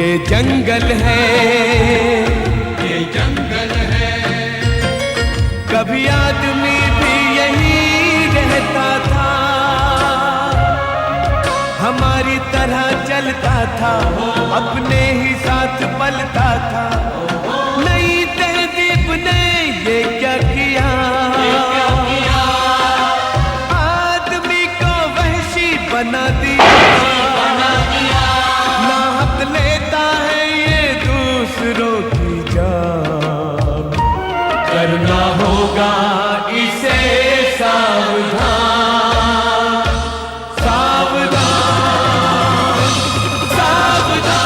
ये जंगल है, ये जंगल है। कभी आदमी भी यही रहता था, हमारी तरह चलता था, अपने ही साथ पलता था। नई तहजीब ने ये क्या किया, आदमी को वहशी बना दिया। ना हक लेता है ये दूसरों की जान, करना होगा इसे सावधान, सावधान, सावधान।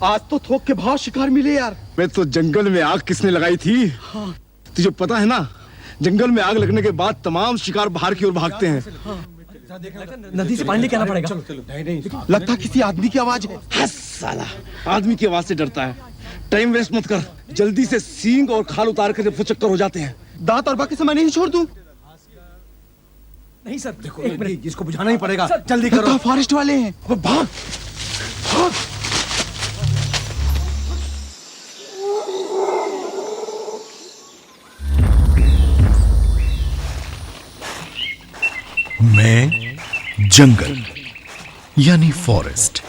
आज तो थोक के भाव शिकार मिले यार। मैं तो जंगल में आग किसने लगाई थी? हाँ। तुझे पता है ना, जंगल में आग लगने के बाद तमाम शिकार बाहर की ओर भागते हैं। नदी से पानी लेके आना पड़ेगा। नहीं, लगता किसी आदमी की आवाज है। साला आदमी की आवाज से डरता है। टाइम वेस्ट मत कर, जल्दी से सींग और खाल उतार कर चक्कर हो जाते हैं। दांत और बाकी सामान नहीं छोड़ दूं? नहीं सर, देखो एक मिनट, इसको बुझाना ही पड़ेगा। जल्दी करो, फॉरेस्ट वाले हैं। भाग भाग। मैं जंगल यानी फॉरेस्ट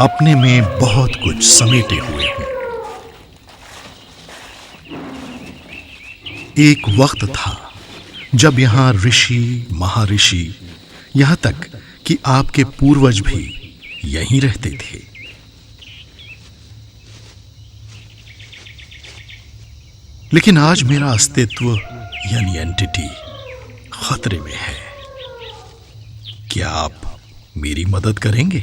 अपने में बहुत कुछ समेटे हुए हूं। एक वक्त था जब यहां ऋषि महर्षि, यहां तक कि आपके पूर्वज भी यहीं रहते थे। लेकिन आज मेरा अस्तित्व यानी एंटिटी खतरे में है। क्या आप मेरी मदद करेंगे?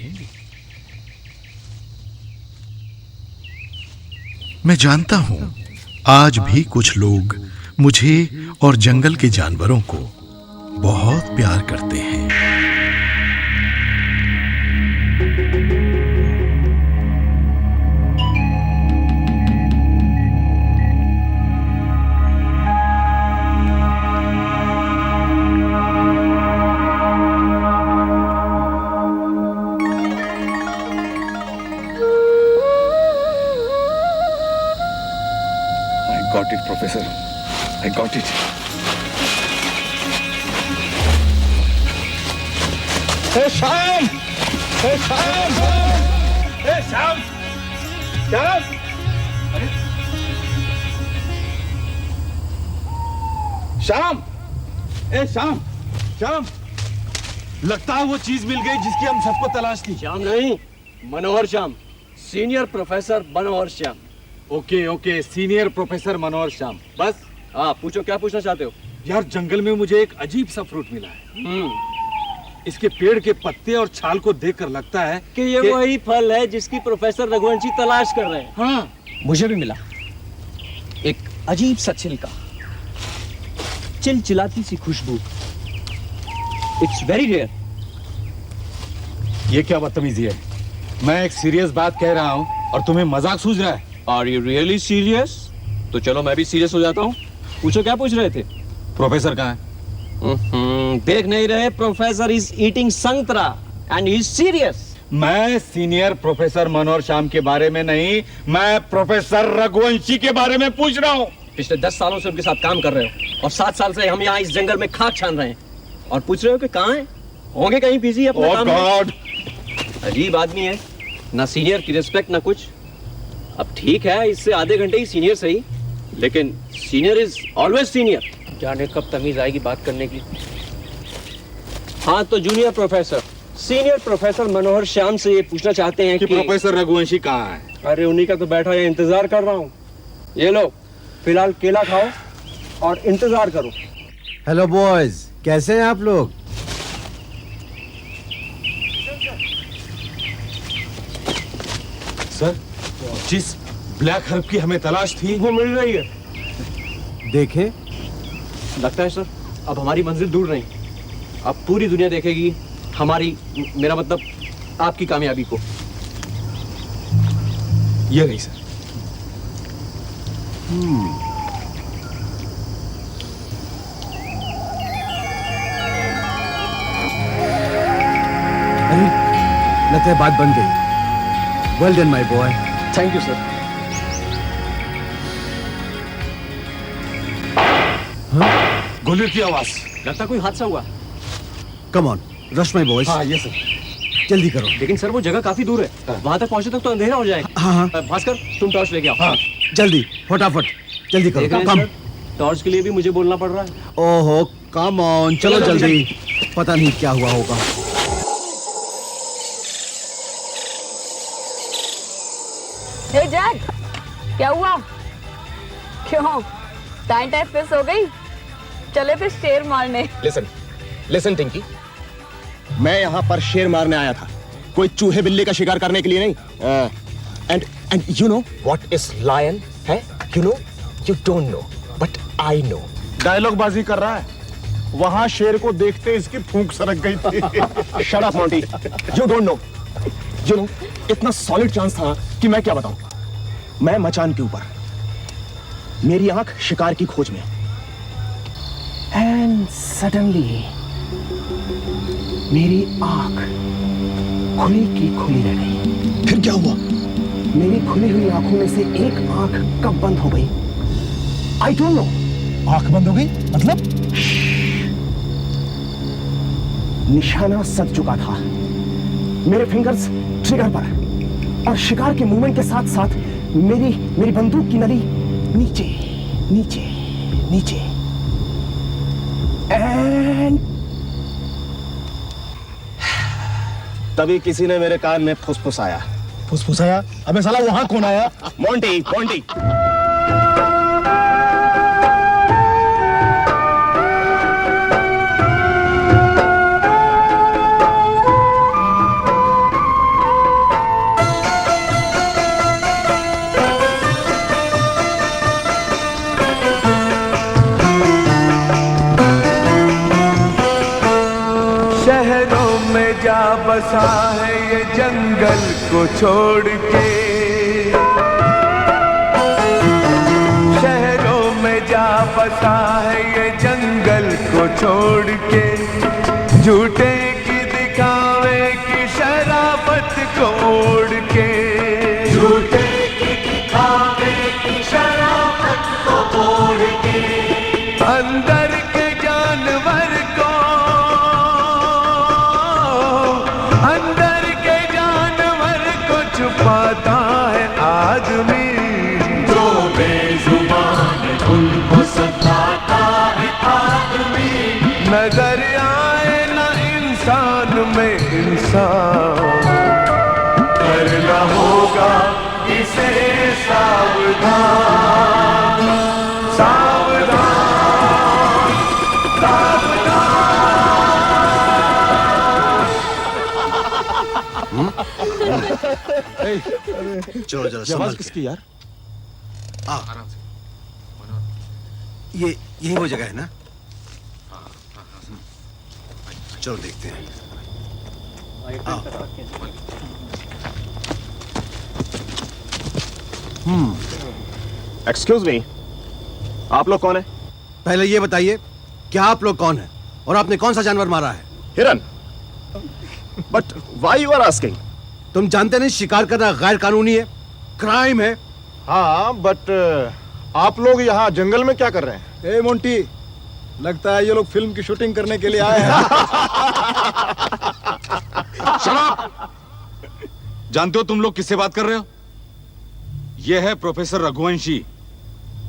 मैं जानता हूं आज भी कुछ लोग मुझे और जंगल के जानवरों को बहुत प्यार करते हैं। I got it, Professor. I got it. Hey Sham! Hey Sham! Hey Sham! Sham! Shyam! ए श्याम! श्याम! लगता है वो चीज मिल गई जिसकी हम सबको तलाश थी। श्याम नहीं, Manohar Shyam, senior professor Manohar Shyam. Okay okay, senior professor Manohar Shyam. बस? हाँ, पूछो क्या पूछना चाहते हो? यार जंगल में मुझे एक अजीब सा फ्रूट मिला है। इसके पेड़ के पत्ते और छाल को देखकर लगता है कि ये वही फल है जिसकी प्रोफेसर रघुवंशी तलाश कर रहे हैं। हाँ, मुझे भी मिला एक अजीब सा छिलका, चिलचिलाती सी खुशबू। It's very rare. ये क्या बदतमीजी है? मैं एक सीरियस बात कह रहा हूँ और तुम्हें मजाक सूझ रहा है। Are you really serious? तो चलो मैं भी सीरियस हो जाता हूँ। पूछो क्या पूछ रहे थे? प्रोफेसर कहाँ है? देख नहीं रहे? प्रोफेसर इज ईटिंग संतरा एंड ही इज सीरियस। मैं सीनियर प्रोफेसर मनोहर श्याम के बारे में नहीं, मैं प्रोफेसर रघुवंशी के बारे में पूछ रहा हूँ। पिछले 10 सालों से उनके साथ काम कर रहे हो और 7 साल से हम यहाँ इस जंगल में खाक छान रहे हैं और पूछ रहे हो कि कहाँ हैं? होंगे कहीं बिजी अपने काम में। अजीब आदमी है, ना सीनियर की रिस्पेक्ट ना कुछ। अब ठीक है, इससे आधे घंटे ही सीनियर सही, लेकिन सीनियर इज ऑलवेज सीनियर। जाने कब तमीज आएगी बात करने की। हाँ तो junior professor, senior professor Manohar Shyam से ये पूछना चाहते हैं कि प्रोफेसर रघुवंशी कहाँ है? अरे उन्हीं का तो बैठा है, इंतजार कर रहा हूँ। ये लो फिलहाल केला खाओ और इंतजार करो। हेलो बॉयज, कैसे हैं आप लोग? सर, जिस ब्लैक हर्ब की हमें तलाश थी वो मिल रही है। देखें, लगता है सर अब हमारी मंजिल दूर नहीं, अब पूरी दुनिया देखेगी हमारी, मेरा मतलब आपकी कामयाबी को। ये नहीं सर। लगता है बात बन गई। Well done my boy. Thank you sir. गोली की आवाज। लगता कोई हादसा हुआ। Come on, rush my boys. हाँ, ये सर। जल्दी करो। लेकिन सर वो जगह काफी दूर है, वहां तक पहुंचने तक तो अंधेरा हो जाएगा। हाँ। भास्कर तुम टॉर्च लेके आओ। हाँ, जल्दी, फटाफट, जल्दी देख करो। रहे कम। हैं सर, टॉर्च के लिए भी मुझे बोलना पड़ रहा है। ओहो, कम ऑन, चलो जल्दी। पता नहीं क्या हुआ होगा। हे जैक, क्या हुआ? क्यों टाइम टाइम फिस हो गई? चले फिर शेर मारने। लिसन टिंकी, मैं यहाँ पर शेर मारने आया था, कोई चूहे बिल्ली का शिकार करने के लिए नहीं। And you know what is lion है? You don't know but I know. Dialogue बाजी कर रहा है। वहां शेर को देखते इसकी फूंक सरक गई थी। Shut up Monty, you don't no. You know इतना सॉलिड चांस था कि मैं क्या बताऊं। मैं मचान के ऊपर, मेरी आंख शिकार की खोज में, एंड सडनली मेरी आंख खुली की खुली रह गई। फिर क्या हुआ? मेरी खुली हुई आंखों में से एक आंख कब बंद हो गई आई डोंट नो। आंख बंद हो गई मतलब? निशाना सज चुका था, मेरे फिंगर्स ट्रिगर पर, और शिकार के मूवमेंट के साथ साथ मेरी बंदूक की नली नीचे नीचे नीचे, एंड तभी किसी ने मेरे कान में फुसफुसाया। फुसफुसाया? अबे साला वहां कौन आया? Monty, Monty. शहरों में जा बसा है ये जंगल को छोड़ के। शहरों में जा बसा है ये जंगल को छोड़ के। झूठे की दिखावे की शराबत को ओढ़ के। झूठे की दिखावे की शराबत को ओढ़ के। अंदर के जानवर को, अंदर के जानवर को छुपाता है आदमी। जो बेजुबान उनको सताता है आदमी। नजर आए ना इंसान में इंसान, करना होगा इसे सावधान। सावधान सावधान। चलो जरा ये संभल आवाज के। किसकी यार? ये यही वो जगह है ना? चलो देखते हैं। एक्सक्यूज मी, आप लोग कौन है? पहले ये बताइए, क्या आप लोग कौन हैं और आपने कौन सा जानवर मारा है? हिरन। But why you are asking? तुम जानते नहीं शिकार करना गैर कानूनी है, क्राइम है। हाँ, बट आप लोग यहाँ जंगल में क्या कर रहे हैं? ए मोंटी, लगता है ये लोग फिल्म की शूटिंग करने के लिए आए हैं। जानते हो तुम लोग किससे बात कर रहे हो? यह है प्रोफेसर रघुवंशी,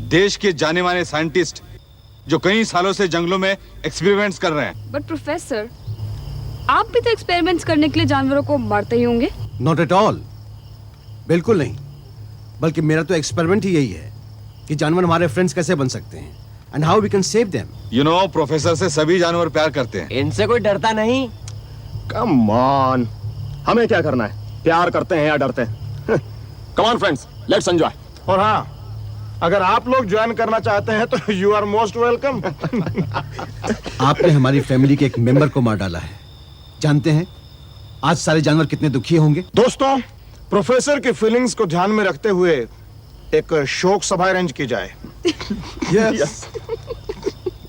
देश के जाने माने साइंटिस्ट जो कई सालों से जंगलों में एक्सपेरिमेंट्स कर रहे हैं। बट प्रोफेसर, आप भी तो एक्सपेरिमेंट्स करने के लिए जानवरों को मारते ही होंगे। नॉट एट ऑल, बिल्कुल नहीं। बल्कि मेरा तो एक्सपेरिमेंट ही यही है कि जानवर हमारे फ्रेंड्स कैसे बन सकते हैं and how we can save them. You know, professor से सभी जानवर प्यार करते हैं। इनसे कोई डरता नहीं। कम ऑन, हमें क्या करना है? प्यार करते हैं या डरते हैं? Come on friends, let's enjoy. और हाँ, अगर आप लोग ज्वाइन करना चाहते हैं तो यू आर मोस्ट वेलकम। आपने हमारी फैमिली के एक मेंबर को मार डाला है। जानते हैं आज सारे जानवर कितने दुखी होंगे? दोस्तों, प्रोफेसर की फीलिंग्स को ध्यान में रखते हुए एक शोक सभा अरेंज की जाए। Yes.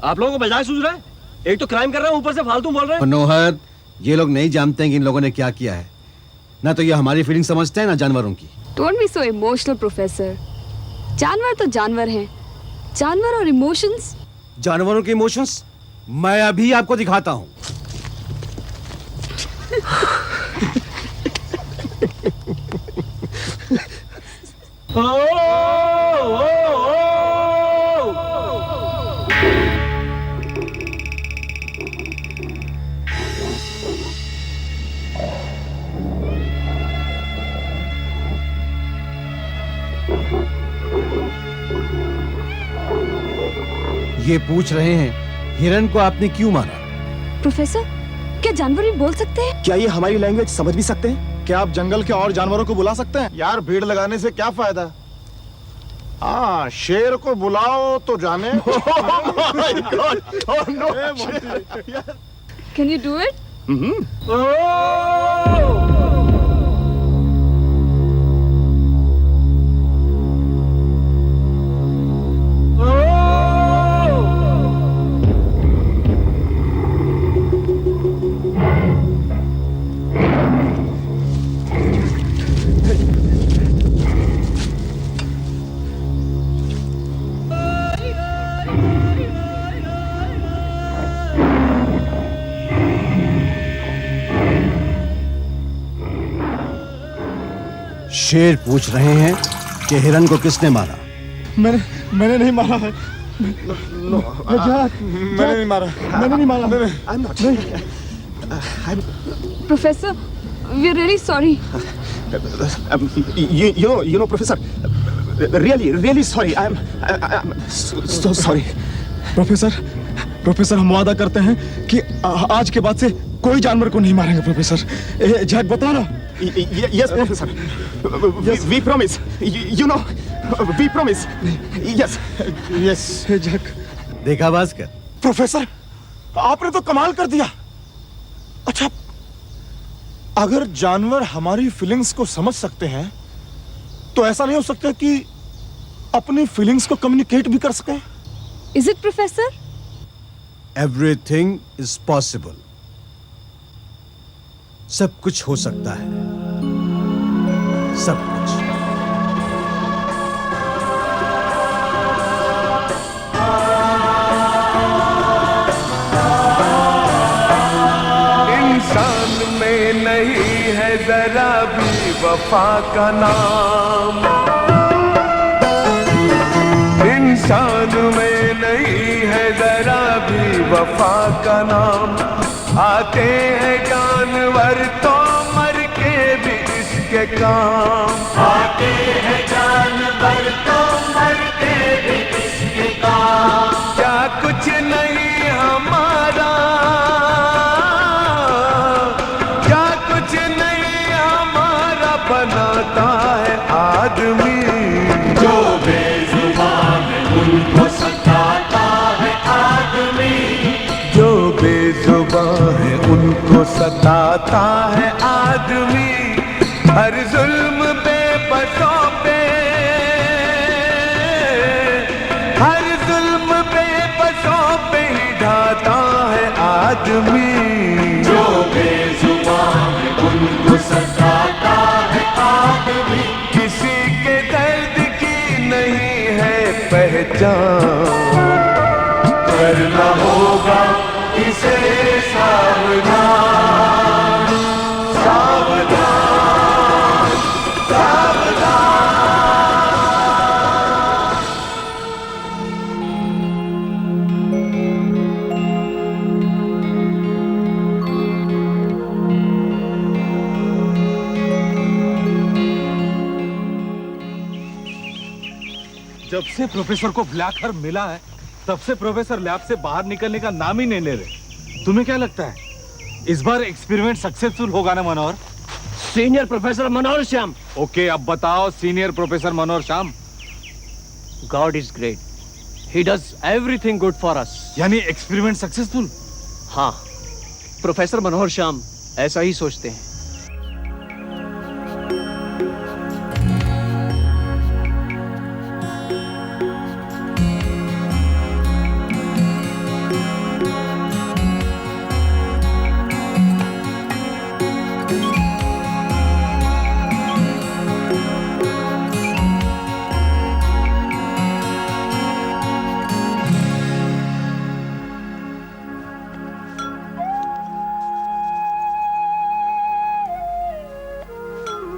आप लोगों को मजाक सूझ रहा है? एक तो क्राइम कर रहे हैं, ऊपर से फालतू बोल रहे हैं। मनोहर, ये लोग नहीं जानते हैं कि इन लोगों ने क्या किया है। ना तो ये हमारी फीलिंग समझते हैं ना जानवरों की। Don't be so emotional professor. जानवर तो जानवर हैं। जानवर और इमोशंस। जानवरों के इमोशंस मैं अभी आपको दिखाता हूं। ये पूछ रहे हैं हिरन को आपने क्यों मारा? प्रोफेसर, क्या जानवर भी बोल सकते हैं? क्या ये हमारी लैंग्वेज समझ भी सकते हैं? क्या आप जंगल के और जानवरों को बुला सकते हैं? यार भीड़ लगाने से क्या फायदा? हाँ, शेर को बुलाओ तो जाने। Can you do it? शेर पूछ रहे हैं कि हिरन को किसने मारा? मैंने नहीं मारा है। मैंने नहीं मारा। मैंने नहीं मारा। I'm not. Professor, we are really sorry. You know, Professor. Really sorry. I'm so sorry. Professor, हम वादा करते हैं कि आज के बाद से कोई जानवर को नहीं मारेंगे। प्रोफेसर, जैक बता ना। Yes, Professor. We promise. You know, we promise. Yes. Jack. देखा भास्कर? प्रोफेसर, आपने तो कमाल कर दिया। अच्छा, अगर जानवर हमारी फीलिंग्स को समझ सकते हैं, तो ऐसा नहीं हो सकता कि अपनी फीलिंग्स को कम्युनिकेट भी कर सकें? Is it professor? Everything is possible. सब कुछ हो सकता है, सब कुछ। इंसान में नहीं है जरा भी वफा का नाम। इंसान में नहीं है जरा भी वफा का नाम। आते हैं जानवर तो मर के भी इसके काम। आते हैं जानवर तो मर के भी इसके काम। क्या कुछ नहीं हमारा, क्या कुछ नहीं हमारा बनाता है आदमी। जो बेजुबान उनको सताता है आदमी। जो बेजुबान है उनको सताता है आदमी। हर जुल्म बेबसों पे, हर जुल्म बेबसों पे ही ढाता है आदमी। जो बेजुबान है उनको सताता है आदमी। किसी के दर्द की नहीं है पहचान। करना होगा इसे सावधान, सावधान, सावधान। जब से प्रोफेसर को ब्लैक हर मिला है, तब से प्रोफेसर लैब से बाहर निकलने का नाम ही नहीं ले रहे। तुम्हें क्या लगता है इस बार एक्सपेरिमेंट सक्सेसफुल होगा ना मनोहर? Senior professor Manohar Shyam. Okay, अब बताओ senior professor Manohar Shyam. God is great, he does everything good for us. यानी एक्सपेरिमेंट सक्सेसफुल? हाँ, प्रोफेसर मनोहर श्याम ऐसा ही सोचते हैं।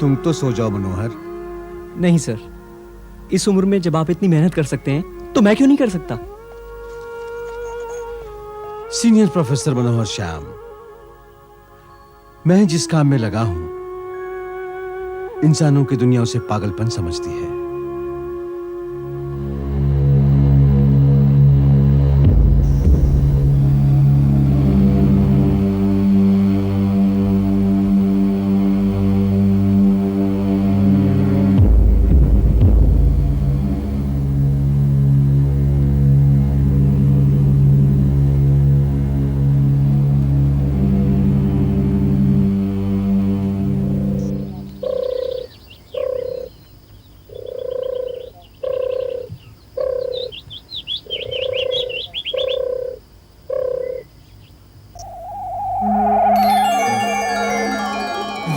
तुम तो सो जाओ मनोहर। नहीं सर, इस उम्र में जब आप इतनी मेहनत कर सकते हैं तो मैं क्यों नहीं कर सकता? सीनियर प्रोफेसर मनोहर श्याम, मैं जिस काम में लगा हूं, इंसानों की दुनिया उसे पागलपन समझती है।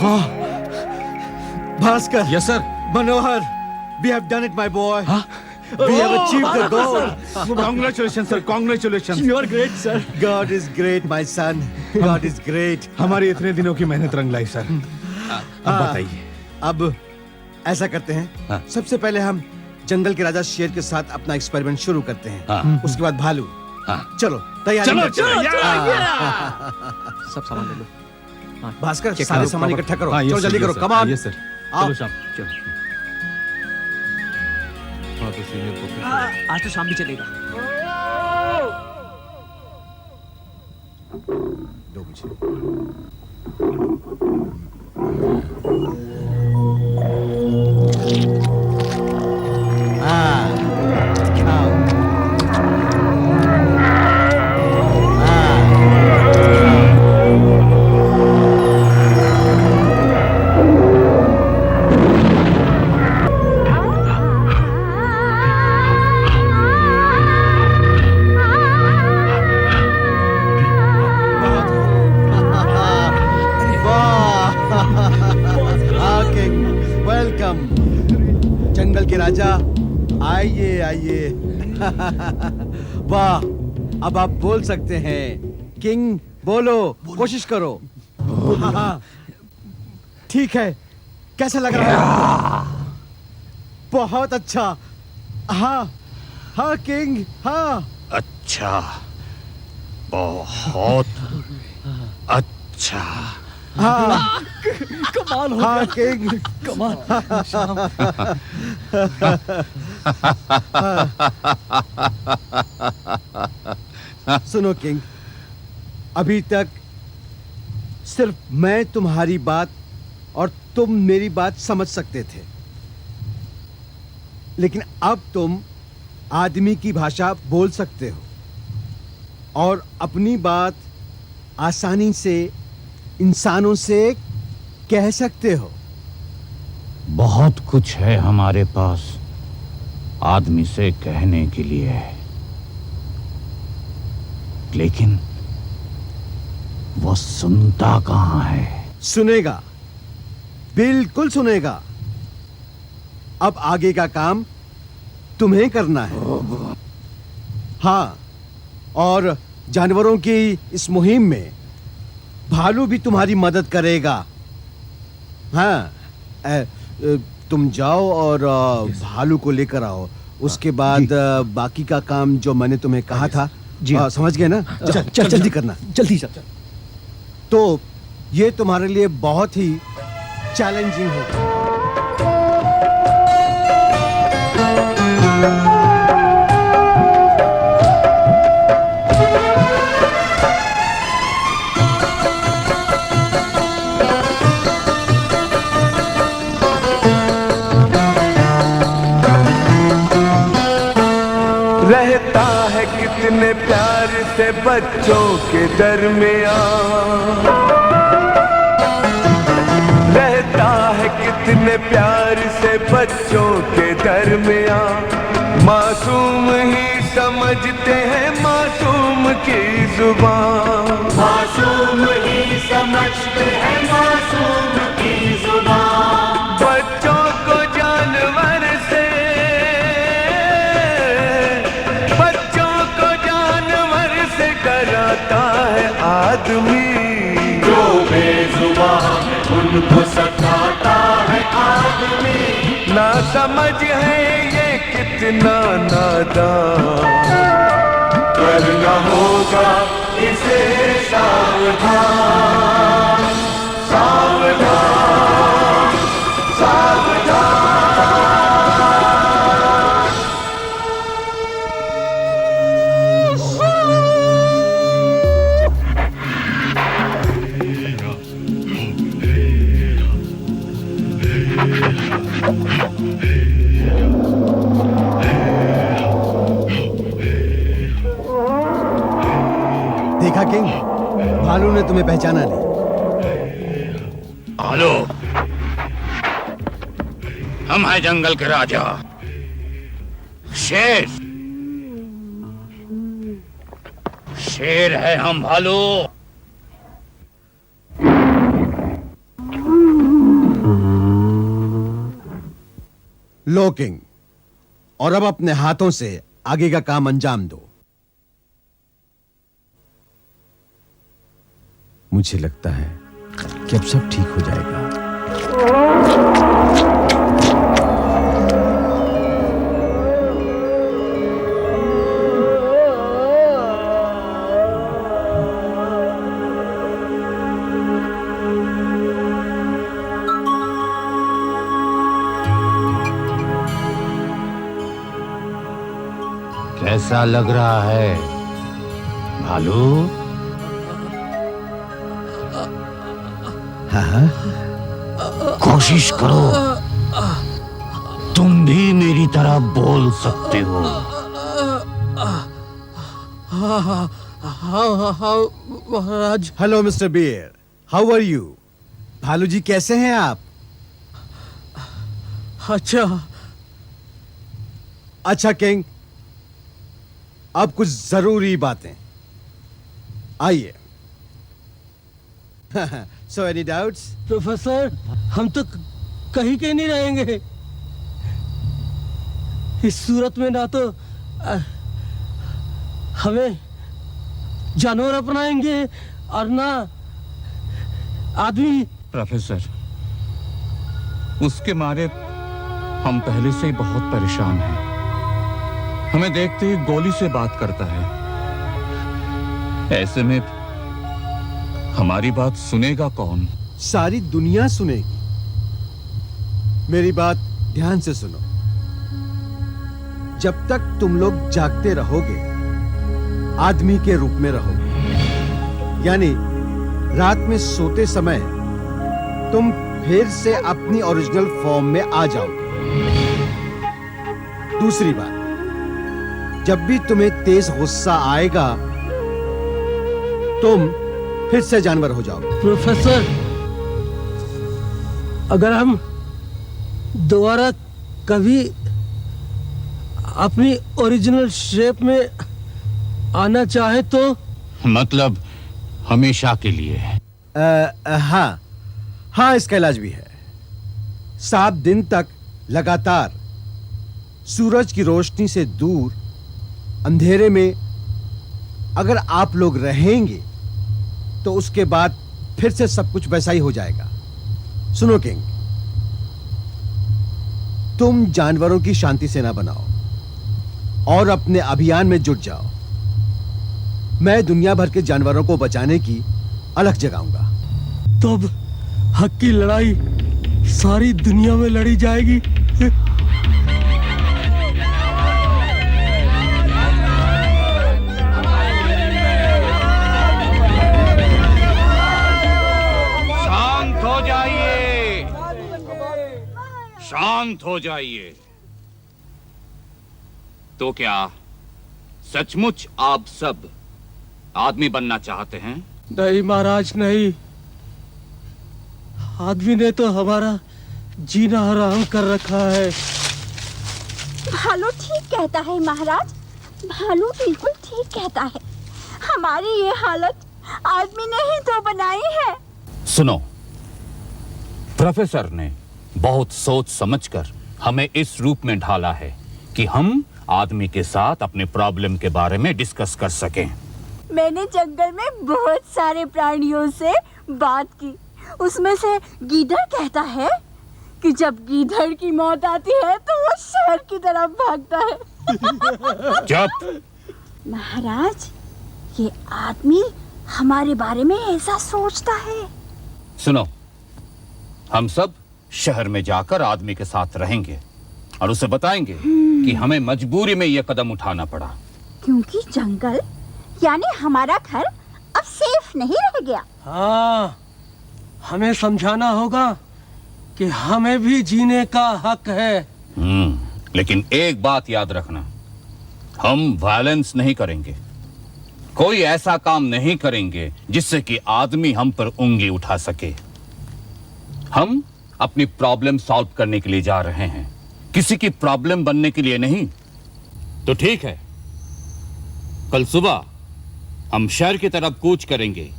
वाह Bhaskar, yes sir. Manohar, we have done it my boy. We have achieved the goal. Congratulations sir, congratulations. You are great sir. God is great my son. God is great. हमारी इतने दिनों की मेहनत रंग लाई सर। अब बताइए। अब ऐसा करते हैं, सबसे पहले हम जंगल के राजा शेर के साथ अपना एक्सपेरिमेंट शुरू करते हैं। उसके बाद भालू। चलो तैयारी चलो करते हैं। सब सामान ले लो। भास्कर, चेक सारे करो, सामान कवर। इकट्ठा करो। हाँ, yes चलो sir, जल्दी yes करो, sir. Come on. Yes sir. आओ। चलो शाम, चलो। हाँ तो सीनियर प्रोफेसर। आज तो शाम भी चलेगा। 2 बजे। वेलकम जंगल के राजा, आइए आइए। वाह, अब आप बोल सकते हैं। किंग बोलो, कोशिश करो। हाँ, ठीक है, कैसा लग रहा है? बहुत अच्छा। हाँ हाँ किंग, हाँ। अच्छा, बहुत अच्छा। हाँ कमाल हो हाँ किंग, कमाल। सुनो किंग, अभी तक सिर्फ मैं तुम्हारी बात और तुम मेरी बात समझ सकते थे, लेकिन अब तुम आदमी की भाषा बोल सकते हो और अपनी बात आसानी से इंसानों से कह सकते हो। बहुत कुछ है हमारे पास आदमी से कहने के लिए, लेकिन वो सुनता कहाँ है? सुनेगा, बिल्कुल सुनेगा। अब आगे का काम तुम्हें करना है। हाँ, और जानवरों की इस मुहिम में भालू भी तुम्हारी मदद करेगा। हाँ, तुम जाओ और भालू को लेकर आओ। उसके बाद बाकी का काम जो मैंने तुम्हें कहा था, समझ गए ना? चल जल्दी करना, जल्दी चल। तो ये तुम्हारे लिए बहुत ही चैलेंजिंग होगा। रहता है कितने प्यार से बच्चों के दरमियान, रहता है कितने प्यार से बच्चों के दरमियान। मासूम ही समझते हैं मासूम की जुबान, मासूम ही समझते हैं मासूम की जुबान। बच्चों को जानवर से, कराता है आदमी, जो बेजुबान उनको सताता है समझ है ये कितना नादान, करना होगा इसे सावधान, सावधान, सावधान। देखा किंग, भालू ने तुम्हें पहचाना नहीं। हेलो, हम हैं जंगल के राजा शेर। शेर है हम भालू। लो किंग, और अब अपने हाथों से आगे का काम अंजाम दो। मुझे लगता है कि अब सब ठीक हो जाएगा। कैसा लग रहा है भालू? हाँ, कोशिश करो, तुम भी मेरी तरह बोल सकते हो। हाँ महाराज। Hello mister bear, how are you? भालू जी कैसे हैं आप? अच्छा किंग, अब कुछ जरूरी बातें। आइए। So any doubts? प्रोफेसर, हम तो कहीं के नहीं रहेंगे। इस सूरत में ना तो हमें जानवर अपनाएंगे और ना आदमी। प्रोफेसर, उसके मारे हम पहले से ही बहुत परेशान हैं। हमें देखते ही गोली से बात करता है। ऐसे में हमारी बात सुनेगा कौन? सारी दुनिया सुनेगी। मेरी बात ध्यान से सुनो। जब तक तुम लोग जागते रहोगे, आदमी के रूप में रहोगे, यानी रात में सोते समय तुम फिर से अपनी ओरिजिनल फॉर्म में आ जाओगे। दूसरी बात, जब भी तुम्हें तेज गुस्सा आएगा, तुम फिर से जानवर हो जाओगे। प्रोफेसर, अगर हम दोबारा कभी अपनी ओरिजिनल शेप में आना चाहे तो? मतलब हमेशा के लिए? हाँ, इसका इलाज भी है। 7 दिन तक लगातार सूरज की रोशनी से दूर अंधेरे में अगर आप लोग रहेंगे तो उसके बाद फिर से सब कुछ वैसा ही हो जाएगा। सुनो किंग, तुम जानवरों की शांति सेना बनाओ और अपने अभियान में जुट जाओ। मैं दुनिया भर के जानवरों को बचाने की अलग जगाऊंगा। तब हक की लड़ाई सारी दुनिया में लड़ी जाएगी। शांत हो जाइए। तो क्या सचमुच आप सब आदमी बनना चाहते हैं? नहीं महाराज, नहीं। आदमी ने तो हमारा जीना हराम कर रखा है। भालू ठीक कहता है महाराज, भालू बिल्कुल ठीक कहता है। हमारी ये हालत आदमी ने ही तो बनाई है। सुनो, प्रोफेसर ने बहुत सोच समझकर हमें इस रूप में ढाला है कि हम आदमी के साथ अपने प्रॉब्लम के बारे में डिस्कस कर सकें। मैंने जंगल में बहुत सारे प्राणियों से बात की। उसमें से गीदड़ कहता है कि जब गीदड़ की मौत आती है तो वो शहर की तरफ भागता है। चुप। महाराज, ये आदमी हमारे बारे में ऐसा सोचता है। सुनो, हम सब शहर में जाकर आदमी के साथ रहेंगे और उसे बताएंगे कि हमें मजबूरी में यह कदम उठाना पड़ा, क्योंकि जंगल यानी हमारा घर अब सेफ नहीं रह गया। हाँ, हमें समझाना होगा कि हमें भी जीने का हक है। लेकिन एक बात याद रखना, हम वायलेंस नहीं करेंगे, कोई ऐसा काम नहीं करेंगे जिससे कि आदमी हम पर उंगली उठा सके। हम अपनी प्रॉब्लम सॉल्व करने के लिए जा रहे हैं, किसी की प्रॉब्लम बनने के लिए नहीं। तो ठीक है, कल सुबह हम शहर की तरफ कूच करेंगे,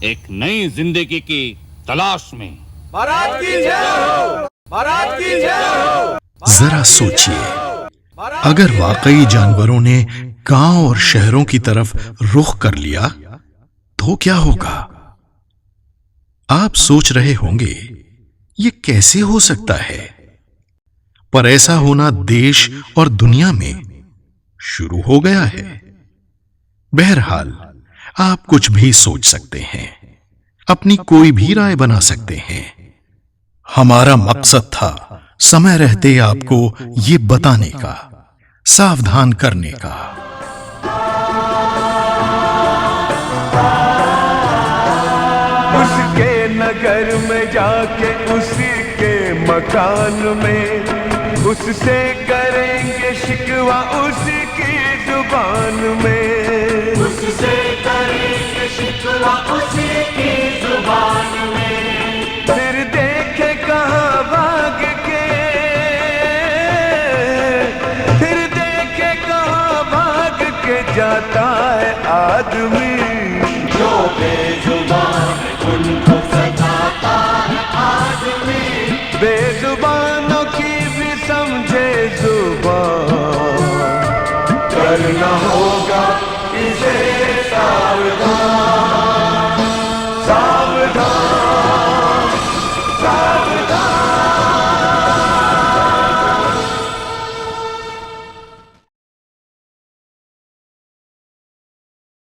एक नई जिंदगी की तलाश में। महाराज की जय हो! महाराज की जय हो! जरा सोचिए, अगर वाकई जानवरों ने गांव और शहरों की तरफ रुख कर लिया तो क्या होगा? आप सोच रहे होंगे ये कैसे हो सकता है, पर ऐसा होना देश और दुनिया में शुरू हो गया है। बहरहाल, आप कुछ भी सोच सकते हैं, अपनी कोई भी राय बना सकते हैं। हमारा मकसद था समय रहते आपको ये बताने का, सावधान करने का। उसके नगर में जाके उसी के मकान में उससे करेंगे शिकवा उसकी जुबान में। उससे करेंगे शिकवा उसी